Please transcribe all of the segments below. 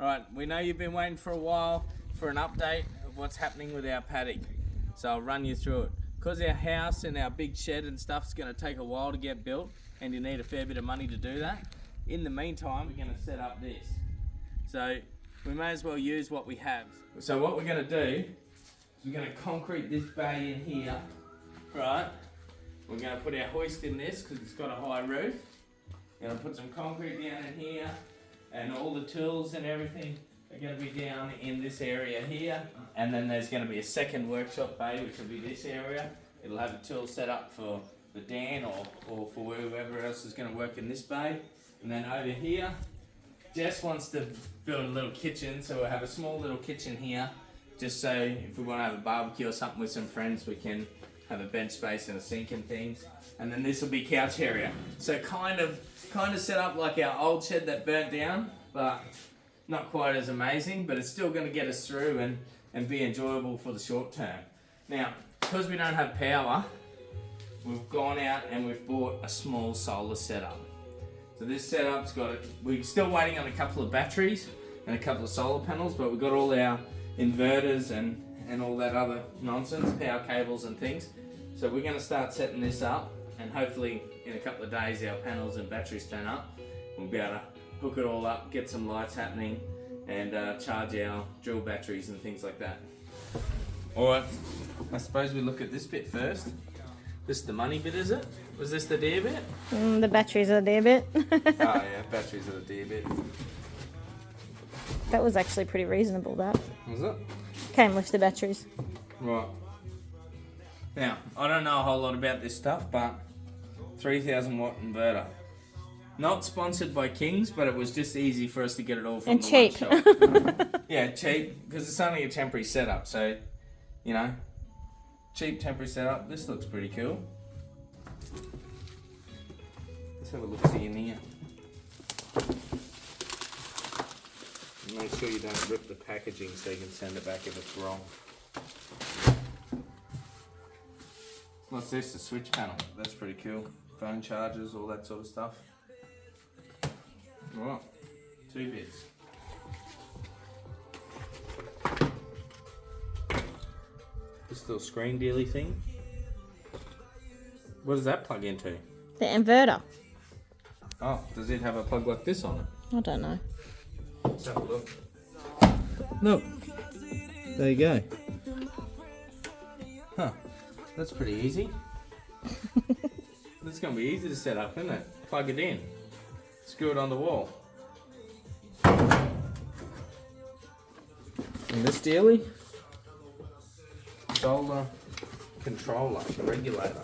Alright, we know you've been waiting for a while for an update of what's happening with our paddock. So I'll run you through it. Because our house and our big shed and stuff is going to take a while to get built, and you need a fair bit of money to do that. In the meantime, we're going to set up this. So we may as well use what we have. So what we're going to do is we're going to concrete this bay in here, right? We're going to put our hoist in this because it's got a high roof. We're going to put some concrete down in here, and all the tools and everything are going to be down in this area here. And then there's going to be a second workshop bay, which will be this area. It'll have a tool set up for Dan or for whoever else is going to work in this bay. And then over here, Jess wants to build a little kitchen, so we'll have a small little kitchen here, just so if we want to have a barbecue or something with some friends, we can have a bench space and a sink and things. And then this will be couch area. So kind of set up like our old shed that burnt down, but not quite as amazing, but it's still going to get us through and be enjoyable for the short term. Now, because we don't have power, we've gone out and we've bought a small solar setup. So this setup's got it. We're still waiting on a couple of batteries and a couple of solar panels, but we've got all our inverters and all that other nonsense, power cables and things. So we're going to start setting this up, and hopefully in a couple of days our panels and batteries turn up. We'll be able to hook it all up, get some lights happening, and charge our drill batteries and things like that. Alright, I suppose we look at this bit first. This is the money bit, is it? Was this the deer bit? The batteries are the deer bit. Oh yeah, batteries are the deer bit. That was actually pretty reasonable, that. Was it? Came with the batteries. Right. Now, I don't know a whole lot about this stuff, but 3,000 watt inverter. Not sponsored by Kings, but it was just easy for us to get it all from and the cheap. one shop. Yeah, cheap, because it's only a temporary setup, so, you know, cheap temporary setup. This looks pretty cool. Let's have a look-see in here. Make sure you don't rip the packaging so you can send it back if it's wrong. What's this? A switch panel. That's pretty cool. Phone chargers, all that sort of stuff. Right, 2 bits. This little screen dealy thing. What does that plug into? The inverter. Oh, does it have a plug like this on it? I don't know. Let's have a look. Look, there you go. Huh, that's pretty easy. This is going to be easy to set up, isn't it? Plug it in. Screw it on the wall. And this dealy, solar controller, regulator.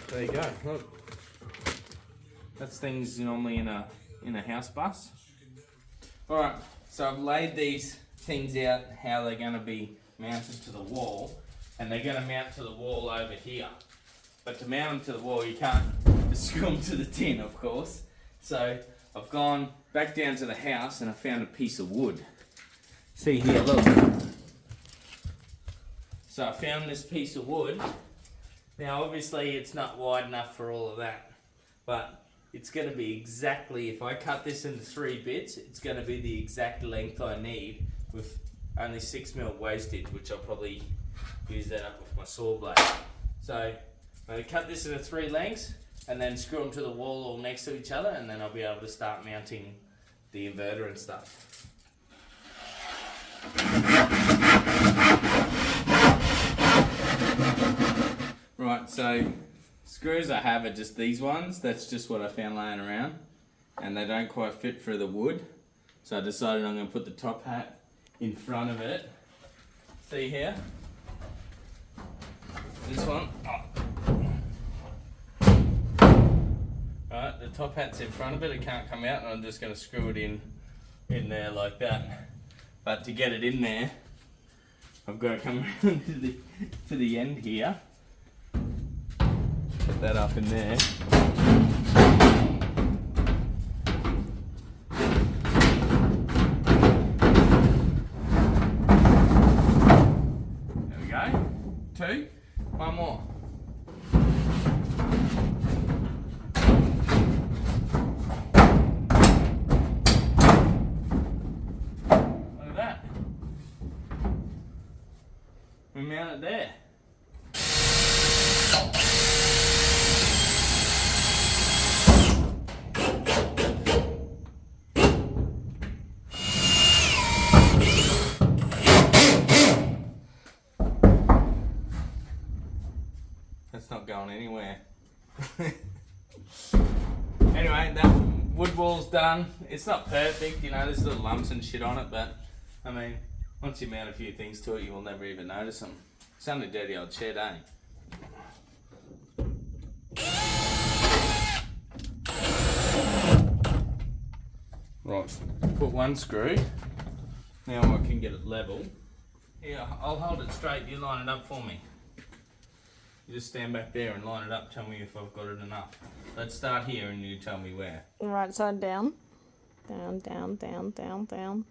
There you go. Look, that's things normally in a house bus. All right, so I've laid these things out how they're going to be mounted to the wall, and they're going to mount to the wall over here. But to mount them to the wall, you can't just screw them to the tin, of course. So I've gone back down to the house and I found a piece of wood. See here, look. So I found this piece of wood. Now obviously it's not wide enough for all of that, but it's going to be exactly, if I cut this into 3 bits, it's going to be the exact length I need with only 6mm wastage, which I'll probably use that up with my saw blade. So I'm going to cut this into 3 lengths and then screw them to the wall all next to each other, and then I'll be able to start mounting the inverter and stuff. Right, so screws I have are just these ones. That's just what I found laying around, and they don't quite fit through the wood. So I decided I'm going to put the top hat in front of it. See here? This one. Right, the top hat's in front of it. It can't come out, and I'm just going to screw it in there like that. But to get it in there, I've got to come around to the end here. Put that up in there. There we go. 2. One more. can mount it there. That's not going anywhere. Anyway, that wood wall's done. It's not perfect, you know, there's little lumps and shit on it, but I mean, once you mount a few things to it, you will never even notice them. It's only a dirty old shed, eh? Right, put one screw. Now I can get it level. Here, I'll hold it straight, you line it up for me. You just stand back there and line it up, tell me if I've got it enough. Let's start here and you tell me where. Right side down. Down, down, down, down, down.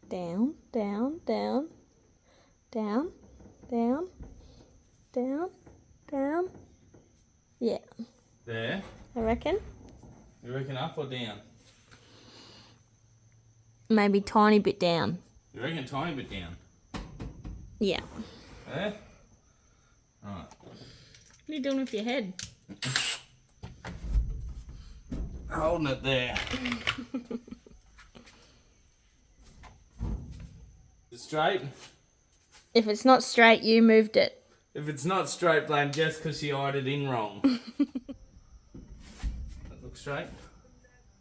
Down, down, down. Down, down, down, down. Yeah. There. I reckon. You reckon up or down? Maybe tiny bit down. You reckon tiny bit down? Yeah. There? Right. What are you doing with your head? Holding it there. Straight? If it's not straight, you moved it. If it's not straight, blame Jess because she eyed it in wrong. That looks straight?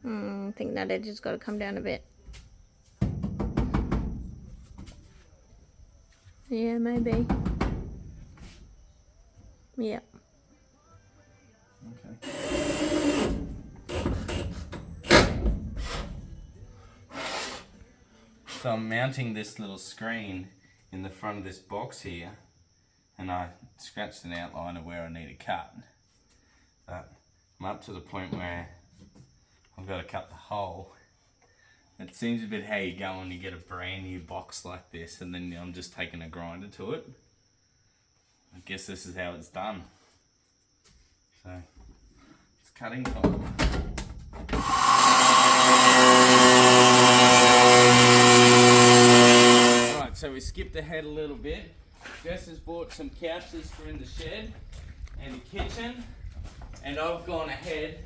I think that edge has got to come down a bit. Yeah, maybe. Yeah. Okay. So I'm mounting this little screen in the front of this box here, and I scratched an outline of where I need to cut. But I'm up to the point where I've got to cut the hole. It seems a bit how you go when you get a brand new box like this, and then I'm just taking a grinder to it. I guess this is how it's done. So it's cutting time. Right, so we skipped ahead a little bit. Jess has bought some couches for in the shed and the kitchen, and I've gone ahead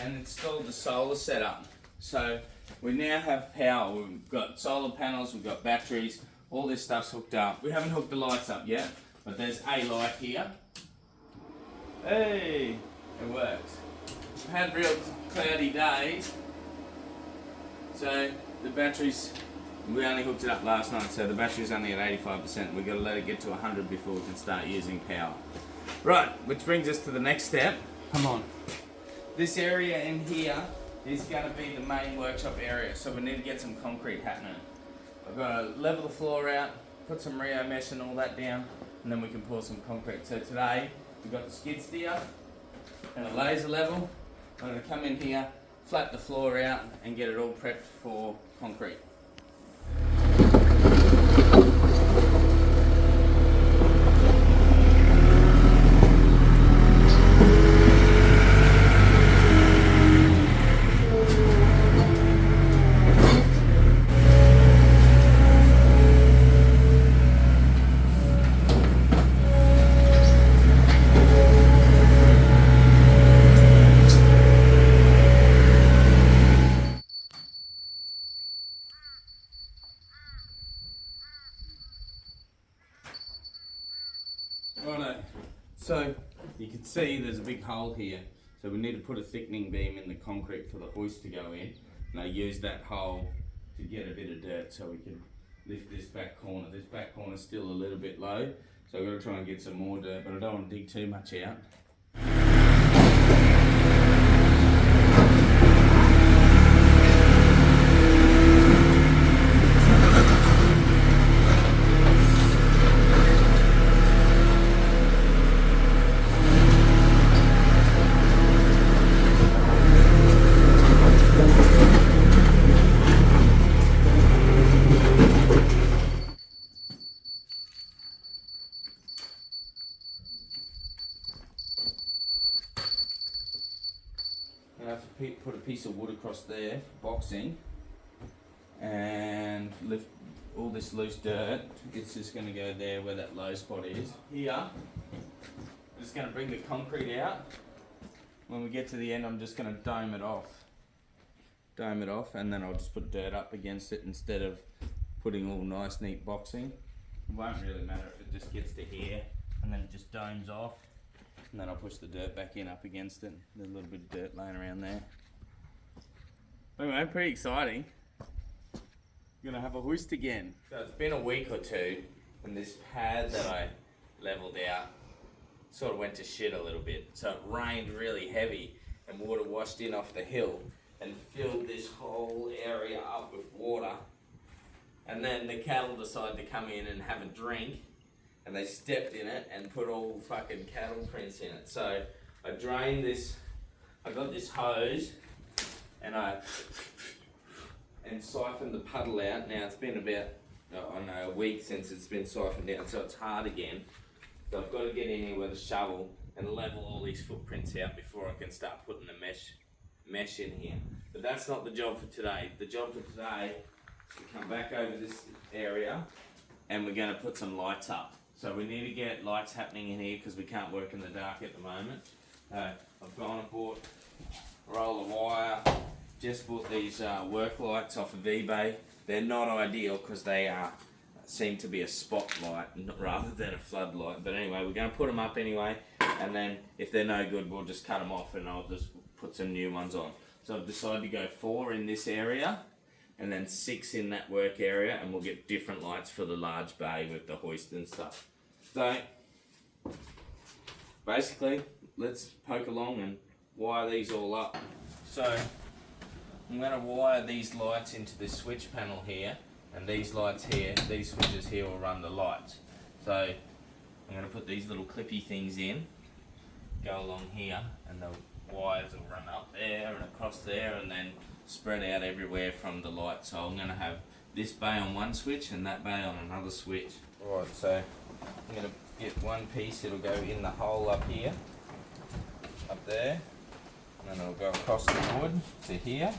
and installed the solar setup. So we now have power. We've got solar panels, we've got batteries, all this stuff's hooked up. We haven't hooked the lights up yet, but there's a light here. Hey, it works. We've had real cloudy days, so the batteries, we only hooked it up last night, so the battery's only at 85%. We've got to let it get to 100 before we can start using power. Right, which brings us to the next step. Come on. This area in here is going to be the main workshop area, so we need to get some concrete happening. I've got to level the floor out, put some Rio mesh and all that down, and then we can pour some concrete. So today we've got the skid steer and a laser level. I'm going to come in here, flat the floor out and get it all prepped for concrete. Righto, so you can see there's a big hole here, so we need to put a thickening beam in the concrete for the hoist to go in, and I use that hole to get a bit of dirt so we can lift this back corner. This back corner's still a little bit low, so I've got to try and get some more dirt, but I don't want to dig too much out. I have to put a piece of wood across there for boxing and lift all this loose dirt, it's just going to go there where that low spot is. Here, I'm just going to bring the concrete out. When we get to the end, I'm just going to dome it off. Dome it off, and then I'll just put dirt up against it instead of putting all nice neat boxing. It won't really matter if it just gets to here and then it just domes off, and then I'll push the dirt back in up against it. There's a little bit of dirt laying around there. Anyway, pretty exciting. Gonna have a hoist again. So it's been a week or two, and this pad that I leveled out sort of went to shit a little bit. So it rained really heavy, and water washed in off the hill and filled this whole area up with water. And then the cattle decided to come in and have a drink, and they stepped in it and put all fucking cattle prints in it. So I drained this, I got this hose, and I siphoned the puddle out. Now it's been about, I don't know, a week since it's been siphoned out, so it's hard again. So I've got to get in here with a shovel and level all these footprints out before I can start putting the mesh in here. But that's not the job for today. The job for today is to come back over this area, and we're going to put some lights up. So we need to get lights happening in here because we can't work in the dark at the moment. I've gone and bought a roll of wire. Just bought these work lights off of eBay. They're not ideal because they seem to be a spotlight rather than a floodlight. But anyway, we're going to put them up anyway, and then if they're no good, we'll just cut them off and I'll just put some new ones on. So I've decided to go 4 in this area and then 6 in that work area, and we'll get different lights for the large bay with the hoist and stuff. So basically, let's poke along and wire these all up. So I'm going to wire these lights into this switch panel here, and these lights here, these switches here will run the lights. So I'm going to put these little clippy things in, go along here, and the wires will run up there and across there and then spread out everywhere from the light. So I'm going to have this bay on one switch and that bay on another switch. Right, so I'm going to get one piece, it'll go in the hole up here, up there. And then it'll go across the wood to here,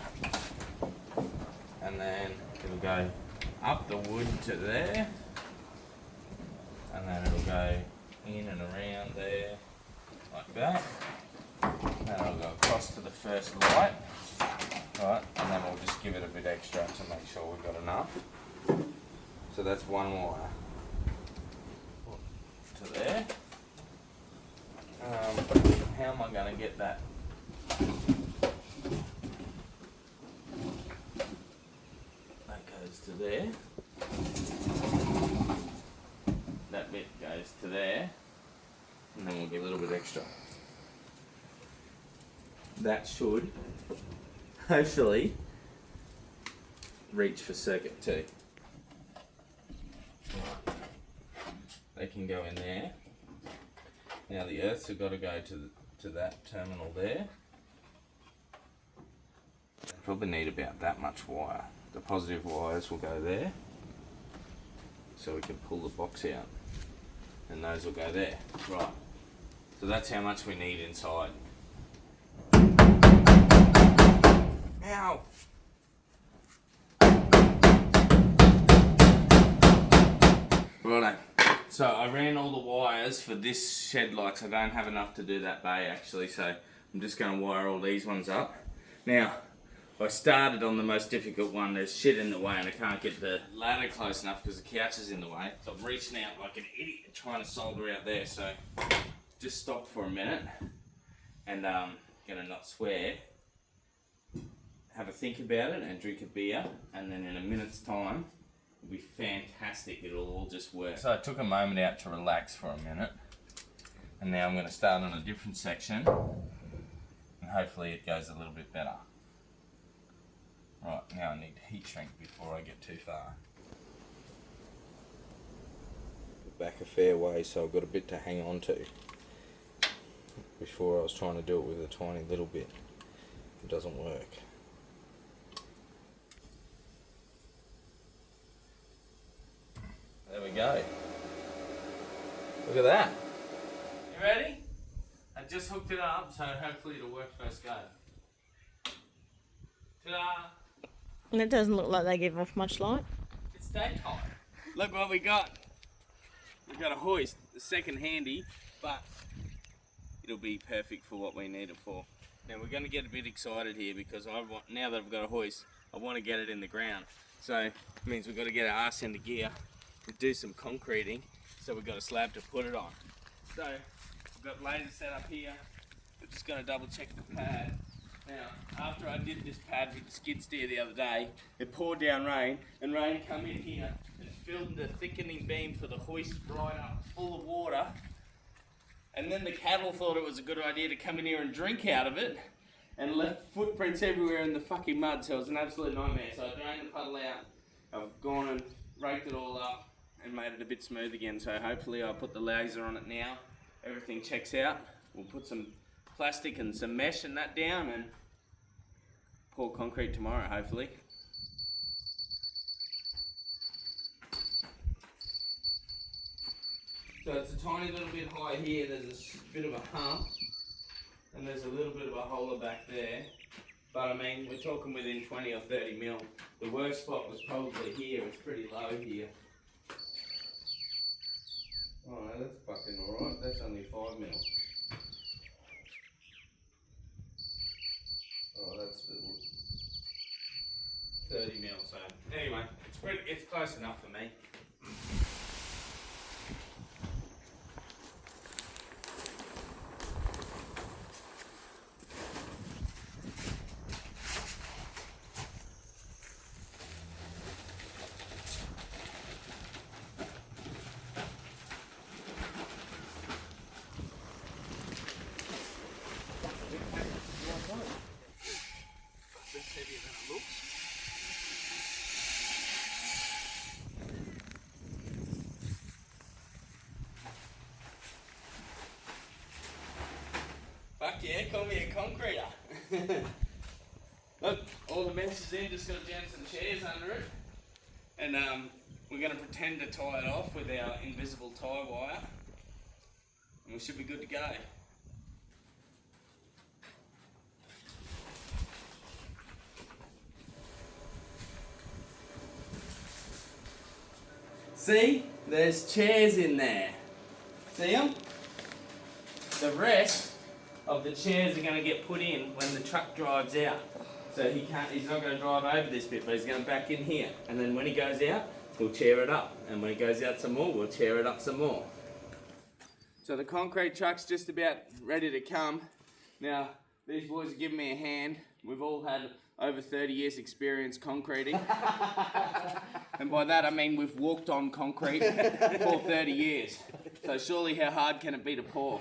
and then it'll go up the wood to there, and then it'll go in and around there like that, and then it'll go across to the first light, right, and then we'll just give it a bit extra to make sure we've got enough. So that's one wire to there. How am I going to get that? That goes to there. That bit goes to there. And then we'll give a little bit extra. That should hopefully reach for circuit 2. They can go in there. Now the earths have got to go to that terminal there. Probably need about that much wire. The positive wires will go there, so we can pull the box out, and those will go there. Right, so that's how much we need inside. Ow! Righto, so I ran all the wires for this shed lights. I don't have enough to do that bay actually, so I'm just going to wire all these ones up. Now, I started on the most difficult one. There's shit in the way and I can't get the ladder close enough because the couch is in the way. So I'm reaching out like an idiot trying to solder out there. So just stopped for a minute and gonna not swear, have a think about it and drink a beer, and then in a minute's time it'll be fantastic. It'll all just work. So I took a moment out to relax for a minute, and now I'm going to start on a different section and hopefully it goes a little bit better. Right, now I need to heat shrink before I get too far. Back a fair way, so I've got a bit to hang on to. Before I was trying to do it with a tiny little bit. It doesn't work. There we go. Look at that. You ready? I just hooked it up, so hopefully it'll work first go. Ta-da! And it doesn't look like they give off much light. It's stay tight. Look what we got. We've got a hoist, the second handy, but it'll be perfect for what we need it for. Now we're going to get a bit excited here because now that I've got a hoist, I want to get it in the ground. So it means we've got to get our ass into gear and do some concreting. So we've got a slab to put it on. So we've got laser set up here. We're just going to double check the pad. Now, after I did this pad with the skid steer the other day, it poured down rain, and rain come in here and filled the thickening beam for the hoist right up full of water. And then the cattle thought it was a good idea to come in here and drink out of it, and left footprints everywhere in the fucking mud, so it was an absolute nightmare. So I drained the puddle out, I've gone and raked it all up and made it a bit smooth again. So hopefully I'll put the laser on it now, everything checks out. We'll put some plastic and some mesh and that down and pour concrete tomorrow, hopefully. So it's a tiny little bit high here, there's a bit of a hump, and there's a little bit of a holler back there. But I mean, we're talking within 20 or 30 mil. The worst spot was probably here, it's pretty low here. Oh no, that's fucking alright, that's only 5 mil. Oh, that's the 30 mil, so anyway, it's close enough for me. Heavier than it looks. Fuck yeah, call me a concreter. Look, all the mesh is in, just got to jam some chairs under it. And we're going to pretend to tie it off with our invisible tie wire. And we should be good to go. See, there's chairs in there. See them? The rest of the chairs are going to get put in when the truck drives out. So he's not going to drive over this bit, but he's going to back in here. And then when he goes out, we'll chair it up. And when he goes out some more, we'll chair it up some more. So the concrete truck's just about ready to come. Now, these boys are giving me a hand. We've all had over 30 years experience concreting. And by that I mean we've walked on concrete for 30 years. So surely how hard can it be to pour?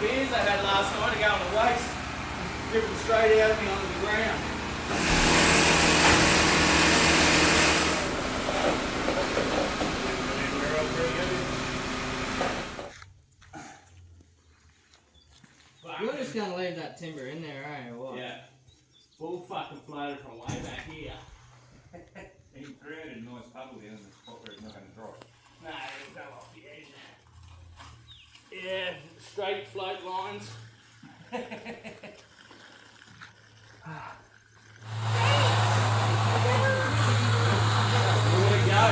Beers I had last night are going to waste. Dripping straight out of me onto the ground. We're just gonna leave that timber in there, eh, or what? Yeah. Full fucking floated from way back here. He created a nice puddle here in the spot where it's not going to drop. Nah, it'll go off the edge. Yeah, straight float lines. Here we go.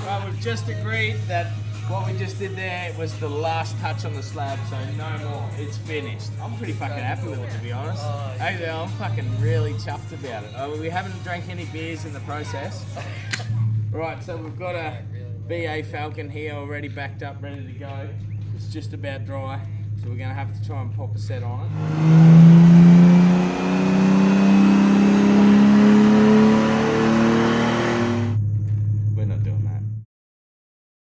Right, we've just agreed that what we just did there was the last touch on the slab, so no more. It's finished. I'm pretty fucking happy with it, to be honest. Actually, I'm fucking really chuffed about it. We haven't drank any beers in the process. Right, so we've got a BA Falcon here already backed up, ready to go. It's just about dry, so we're going to have to try and pop a set on it.